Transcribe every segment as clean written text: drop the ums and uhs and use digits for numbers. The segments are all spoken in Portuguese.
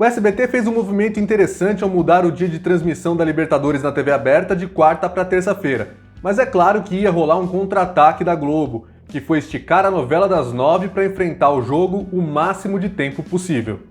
O SBT fez um movimento interessante ao mudar o dia de transmissão da Libertadores na TV aberta de quarta para terça-feira. Mas é claro que ia rolar um contra-ataque da Globo, que foi esticar a novela das 9 para enfrentar o jogo o máximo de tempo possível.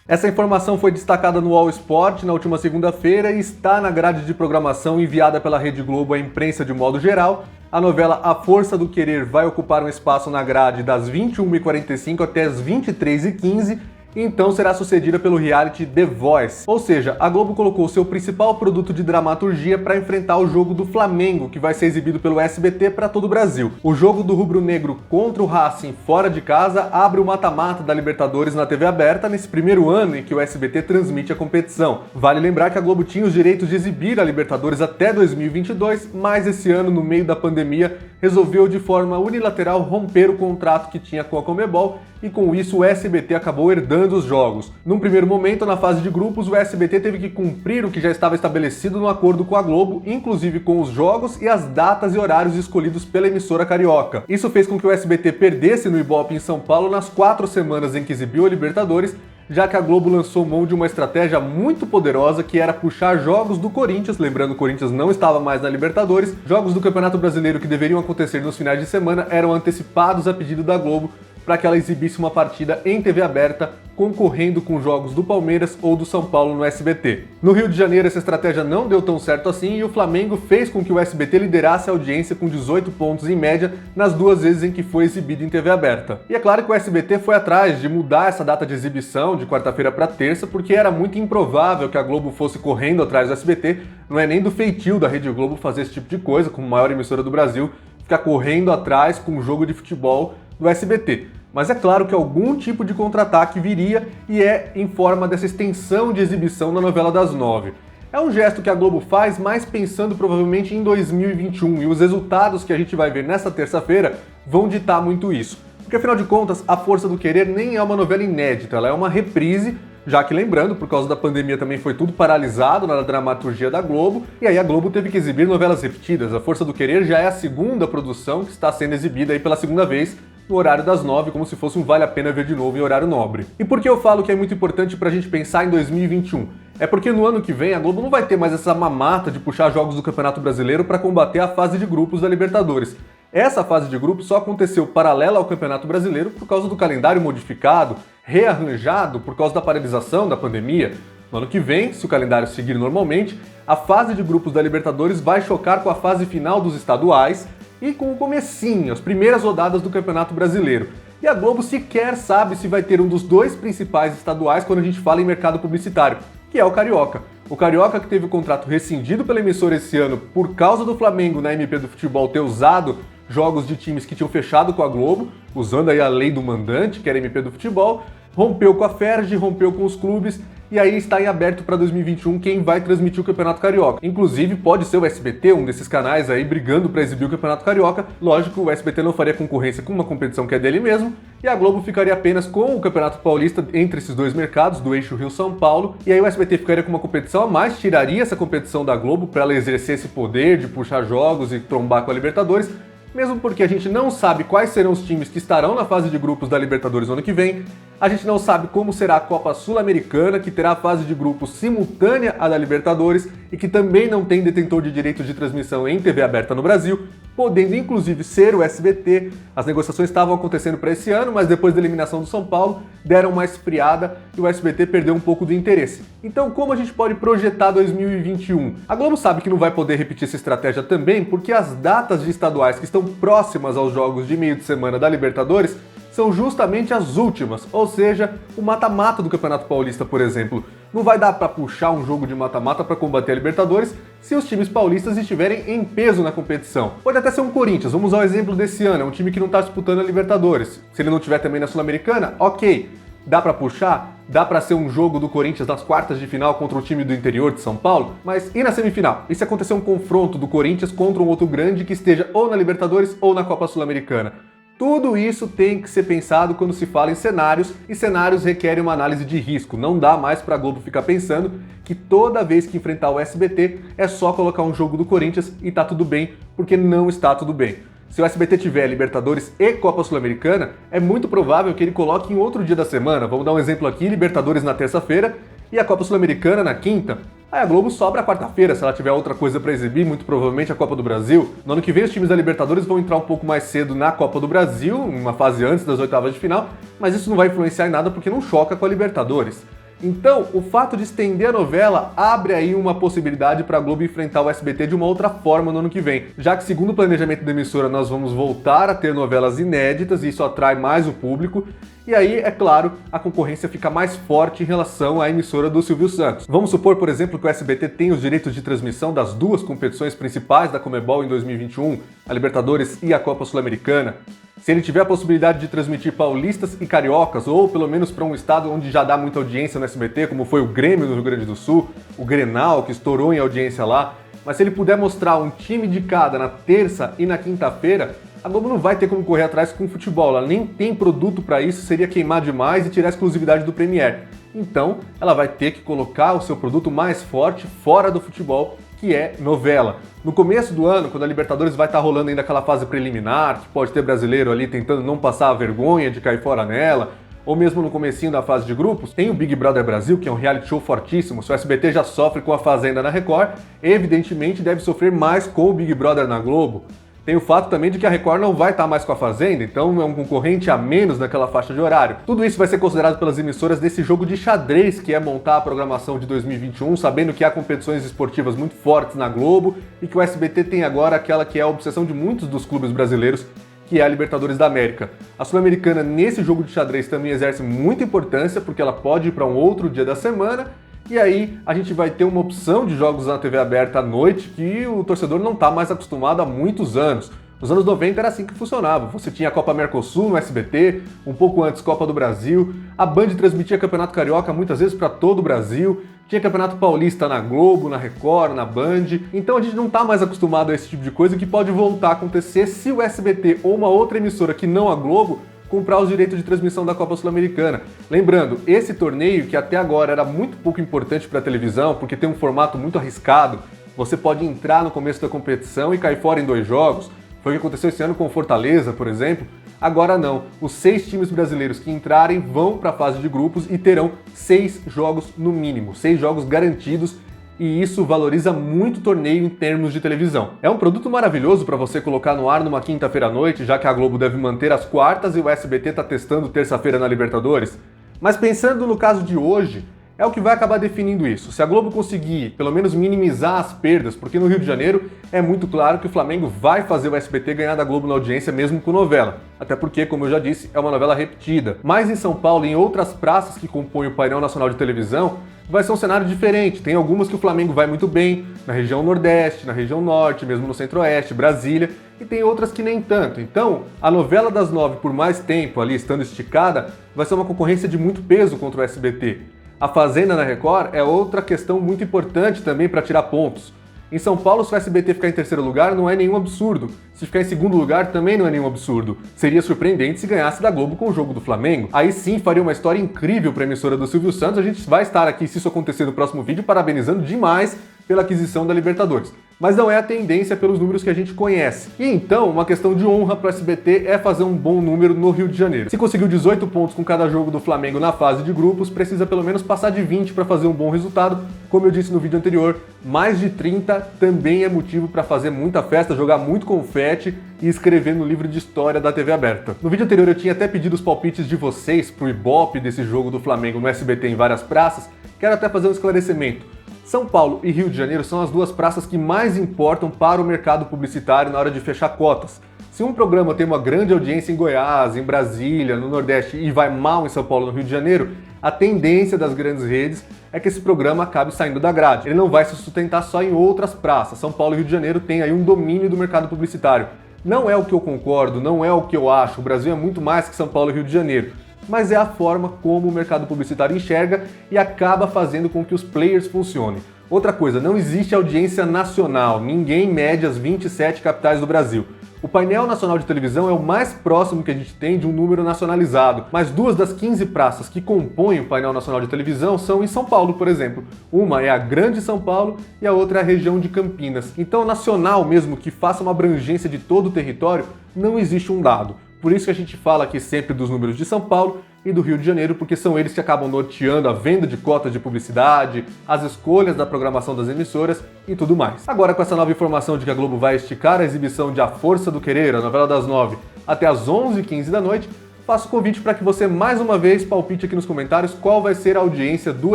Essa informação foi destacada no All Sport na última segunda-feira e está na grade de programação enviada pela Rede Globo à imprensa de modo geral. A novela A Força do Querer vai ocupar um espaço na grade das 21h45 até as 23h15, e então será sucedida pelo reality The Voice. Ou seja, a Globo colocou seu principal produto de dramaturgia para enfrentar o jogo do Flamengo, que vai ser exibido pelo SBT para todo o Brasil. O jogo do rubro-negro contra o Racing fora de casa abre o mata-mata da Libertadores na TV aberta nesse primeiro ano em que o SBT transmite a competição. Vale lembrar que a Globo tinha os direitos de exibir a Libertadores até 2022, mas esse ano, no meio da pandemia, resolveu de forma unilateral romper o contrato que tinha com a Conmebol, e com isso o SBT acabou herdando os jogos. Num primeiro momento, na fase de grupos, o SBT teve que cumprir o que já estava estabelecido no acordo com a Globo, inclusive com os jogos e as datas e horários escolhidos pela emissora carioca. Isso fez com que o SBT perdesse no Ibope em São Paulo nas 4 semanas em que exibiu a Libertadores, já que a Globo lançou mão de uma estratégia muito poderosa que era puxar jogos do Corinthians, lembrando que o Corinthians não estava mais na Libertadores, jogos do Campeonato Brasileiro que deveriam acontecer nos finais de semana eram antecipados a pedido da Globo para que ela exibisse uma partida em TV aberta, concorrendo com jogos do Palmeiras ou do São Paulo no SBT. No Rio de Janeiro, essa estratégia não deu tão certo assim e o Flamengo fez com que o SBT liderasse a audiência com 18 pontos em média nas 2 vezes em que foi exibido em TV aberta. E é claro que o SBT foi atrás de mudar essa data de exibição de quarta-feira para terça, porque era muito improvável que a Globo fosse correndo atrás do SBT, não é nem do feitio da Rede Globo fazer esse tipo de coisa, como maior emissora do Brasil, ficar correndo atrás com um jogo de futebol do SBT. Mas é claro que algum tipo de contra-ataque viria e é em forma dessa extensão de exibição na novela das 9. É um gesto que a Globo faz, mas pensando provavelmente em 2021, e os resultados que a gente vai ver nesta terça-feira vão ditar muito isso. Porque afinal de contas, A Força do Querer nem é uma novela inédita, ela é uma reprise, já que lembrando, por causa da pandemia também foi tudo paralisado na dramaturgia da Globo, e aí a Globo teve que exibir novelas repetidas. A Força do Querer já é a segunda produção que está sendo exibida aí pela segunda vez, no horário das 9, como se fosse um Vale a Pena Ver de Novo em horário nobre. E por que eu falo que é muito importante pra gente pensar em 2021? É porque no ano que vem a Globo não vai ter mais essa mamata de puxar jogos do Campeonato Brasileiro para combater a fase de grupos da Libertadores. Essa fase de grupos só aconteceu paralela ao Campeonato Brasileiro por causa do calendário modificado, rearranjado por causa da paralisação da pandemia. No ano que vem, se o calendário seguir normalmente, a fase de grupos da Libertadores vai chocar com a fase final dos estaduais e com o comecinho, as primeiras rodadas do Campeonato Brasileiro. E a Globo sequer sabe se vai ter um dos 2 principais estaduais quando a gente fala em mercado publicitário, que é o Carioca. O Carioca, que teve o contrato rescindido pela emissora esse ano por causa do Flamengo na MP do futebol ter usado jogos de times que tinham fechado com a Globo, usando aí a lei do mandante, que era a MP do futebol, rompeu com a Ferg, rompeu com os clubes, e aí está em aberto para 2021 quem vai transmitir o Campeonato Carioca. Inclusive, pode ser o SBT, um desses canais aí brigando para exibir o Campeonato Carioca. Lógico, o SBT não faria concorrência com uma competição que é dele mesmo, e a Globo ficaria apenas com o Campeonato Paulista entre esses 2 mercados, do eixo Rio-São Paulo, e aí o SBT ficaria com uma competição a mais, tiraria essa competição da Globo para ela exercer esse poder de puxar jogos e trombar com a Libertadores, mesmo porque a gente não sabe quais serão os times que estarão na fase de grupos da Libertadores no ano que vem, a gente não sabe como será a Copa Sul-Americana, que terá a fase de grupos simultânea à da Libertadores e que também não tem detentor de direitos de transmissão em TV aberta no Brasil, podendo inclusive ser o SBT. As negociações estavam acontecendo para esse ano, mas depois da eliminação do São Paulo, deram uma esfriada e o SBT perdeu um pouco do interesse. Então, como a gente pode projetar 2021? A Globo sabe que não vai poder repetir essa estratégia também, porque as datas de estaduais que estão próximas aos jogos de meio de semana da Libertadores são justamente as últimas, ou seja, o mata-mata do Campeonato Paulista, por exemplo. Não vai dar para puxar um jogo de mata-mata para combater a Libertadores se os times paulistas estiverem em peso na competição. Pode até ser um Corinthians, vamos usar o exemplo desse ano, é um time que não está disputando a Libertadores. Se ele não tiver também na Sul-Americana, ok. Dá para puxar? Dá para ser um jogo do Corinthians nas quartas de final contra o time do interior de São Paulo? Mas e na semifinal? E se acontecer um confronto do Corinthians contra um outro grande que esteja ou na Libertadores ou na Copa Sul-Americana? Tudo isso tem que ser pensado quando se fala em cenários, e cenários requerem uma análise de risco. Não dá mais para a Globo ficar pensando que toda vez que enfrentar o SBT é só colocar um jogo do Corinthians e tá tudo bem, porque não está tudo bem. Se o SBT tiver Libertadores e Copa Sul-Americana, é muito provável que ele coloque em outro dia da semana. Vamos dar um exemplo aqui, Libertadores na terça-feira e a Copa Sul-Americana na quinta. Aí a Globo sobra a quarta-feira, se ela tiver outra coisa para exibir, muito provavelmente a Copa do Brasil. No ano que vem os times da Libertadores vão entrar um pouco mais cedo na Copa do Brasil, uma fase antes das oitavas de final, mas isso não vai influenciar em nada porque não choca com a Libertadores. Então, o fato de estender a novela abre aí uma possibilidade para a Globo enfrentar o SBT de uma outra forma no ano que vem, já que segundo o planejamento da emissora nós vamos voltar a ter novelas inéditas e isso atrai mais o público, e aí, é claro, a concorrência fica mais forte em relação à emissora do Silvio Santos. Vamos supor, por exemplo, que o SBT tem os direitos de transmissão das duas competições principais da Conmebol em 2021, a Libertadores e a Copa Sul-Americana. Se ele tiver a possibilidade de transmitir paulistas e cariocas, ou pelo menos para um estado onde já dá muita audiência no SBT, como foi o Grêmio no Rio Grande do Sul, o Grenal, que estourou em audiência lá, mas se ele puder mostrar um time de cada na terça e na quinta-feira, a Globo não vai ter como correr atrás com o futebol, ela nem tem produto para isso, seria queimar demais e tirar a exclusividade do Premiere. Então, ela vai ter que colocar o seu produto mais forte fora do futebol, que é novela. No começo do ano, quando a Libertadores vai estar rolando ainda aquela fase preliminar, que pode ter brasileiro ali tentando não passar a vergonha de cair fora nela, ou mesmo no comecinho da fase de grupos, tem o Big Brother Brasil, que é um reality show fortíssimo. Se o SBT já sofre com a Fazenda na Record, evidentemente deve sofrer mais com o Big Brother na Globo. Tem o fato também de que a Record não vai estar mais com a Fazenda, então é um concorrente a menos naquela faixa de horário. Tudo isso vai ser considerado pelas emissoras desse jogo de xadrez que é montar a programação de 2021, sabendo que há competições esportivas muito fortes na Globo e que o SBT tem agora aquela que é a obsessão de muitos dos clubes brasileiros, que é a Libertadores da América. A Sul-Americana nesse jogo de xadrez também exerce muita importância, porque ela pode ir para um outro dia da semana, e aí a gente vai ter uma opção de jogos na TV aberta à noite que o torcedor não está mais acostumado há muitos anos. Nos anos 90 era assim que funcionava. Você tinha a Copa Mercosul no SBT, um pouco antes Copa do Brasil, a Band transmitia Campeonato Carioca muitas vezes para todo o Brasil, tinha Campeonato Paulista na Globo, na Record, na Band. Então a gente não está mais acostumado a esse tipo de coisa que pode voltar a acontecer se o SBT ou uma outra emissora que não a Globo comprar os direitos de transmissão da Copa Sul-Americana. Lembrando, esse torneio, que até agora era muito pouco importante para a televisão, porque tem um formato muito arriscado, você pode entrar no começo da competição e cair fora em 2 jogos. Foi o que aconteceu esse ano com o Fortaleza, por exemplo. Agora não. Os 6 times brasileiros que entrarem vão para a fase de grupos e terão 6 jogos no mínimo, 6 jogos garantidos, e isso valoriza muito o torneio em termos de televisão. É um produto maravilhoso para você colocar no ar numa quinta-feira à noite, já que a Globo deve manter as quartas e o SBT está testando terça-feira na Libertadores. Mas pensando no caso de hoje, é o que vai acabar definindo isso. Se a Globo conseguir, pelo menos, minimizar as perdas, porque no Rio de Janeiro é muito claro que o Flamengo vai fazer o SBT ganhar da Globo na audiência mesmo com novela. Até porque, como eu já disse, é uma novela repetida. Mas em São Paulo e em outras praças que compõem o painel nacional de televisão, vai ser um cenário diferente. Tem algumas que o Flamengo vai muito bem, na região Nordeste, na região Norte, mesmo no Centro-Oeste, Brasília, e tem outras que nem tanto. Então, a novela das 9 por mais tempo ali, estando esticada, vai ser uma concorrência de muito peso contra o SBT. A Fazenda na Record é outra questão muito importante também para tirar pontos. Em São Paulo, se o SBT ficar em terceiro lugar, não é nenhum absurdo. Se ficar em segundo lugar, também não é nenhum absurdo. Seria surpreendente se ganhasse da Globo com o jogo do Flamengo. Aí sim faria uma história incrível para a emissora do Silvio Santos. A gente vai estar aqui, se isso acontecer no próximo vídeo, parabenizando demais pela aquisição da Libertadores. Mas não é a tendência pelos números que a gente conhece. E então, uma questão de honra para o SBT é fazer um bom número no Rio de Janeiro. Se conseguiu 18 pontos com cada jogo do Flamengo na fase de grupos, precisa pelo menos passar de 20 para fazer um bom resultado. Como eu disse no vídeo anterior, mais de 30 também é motivo para fazer muita festa, jogar muito confete e escrever no livro de história da TV aberta. No vídeo anterior eu tinha até pedido os palpites de vocês pro Ibope desse jogo do Flamengo no SBT em várias praças. Quero até fazer um esclarecimento. São Paulo e Rio de Janeiro são as duas praças que mais importam para o mercado publicitário na hora de fechar cotas. Se um programa tem uma grande audiência em Goiás, em Brasília, no Nordeste e vai mal em São Paulo, no Rio de Janeiro, a tendência das grandes redes é que esse programa acabe saindo da grade. Ele não vai se sustentar só em outras praças. São Paulo e Rio de Janeiro têm aí um domínio do mercado publicitário. Não é o que eu concordo, não é o que eu acho. O Brasil é muito mais que São Paulo e Rio de Janeiro. Mas é a forma como o mercado publicitário enxerga e acaba fazendo com que os players funcionem. Outra coisa, não existe audiência nacional, ninguém mede as 27 capitais do Brasil. O painel nacional de televisão é o mais próximo que a gente tem de um número nacionalizado, mas 2 das 15 praças que compõem o painel nacional de televisão são em São Paulo, por exemplo. Uma é a Grande São Paulo e a outra é a região de Campinas. Então, nacional mesmo, que faça uma abrangência de todo o território, não existe um dado. Por isso que a gente fala aqui sempre dos números de São Paulo e do Rio de Janeiro, porque são eles que acabam norteando a venda de cotas de publicidade, as escolhas da programação das emissoras e tudo mais. Agora, com essa nova informação de que a Globo vai esticar a exibição de A Força do Querer, a novela das 9, até as 11h15 da noite, faço o convite para que você mais uma vez palpite aqui nos comentários qual vai ser a audiência do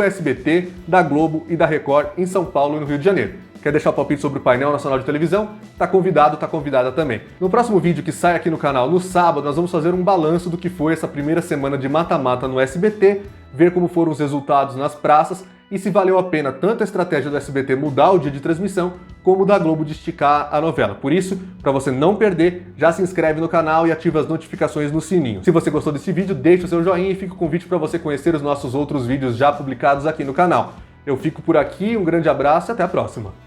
SBT, da Globo e da Record em São Paulo e no Rio de Janeiro. Quer deixar o palpite sobre o painel nacional de televisão? Tá convidado, tá convidada também. No próximo vídeo que sai aqui no canal no sábado, nós vamos fazer um balanço do que foi essa primeira semana de mata-mata no SBT, ver como foram os resultados nas praças e se valeu a pena tanto a estratégia do SBT mudar o dia de transmissão, como da Globo de esticar a novela. Por isso, para você não perder, já se inscreve no canal e ativa as notificações no sininho. Se você gostou desse vídeo, deixa o seu joinha e fica o convite para você conhecer os nossos outros vídeos já publicados aqui no canal. Eu fico por aqui, um grande abraço e até a próxima!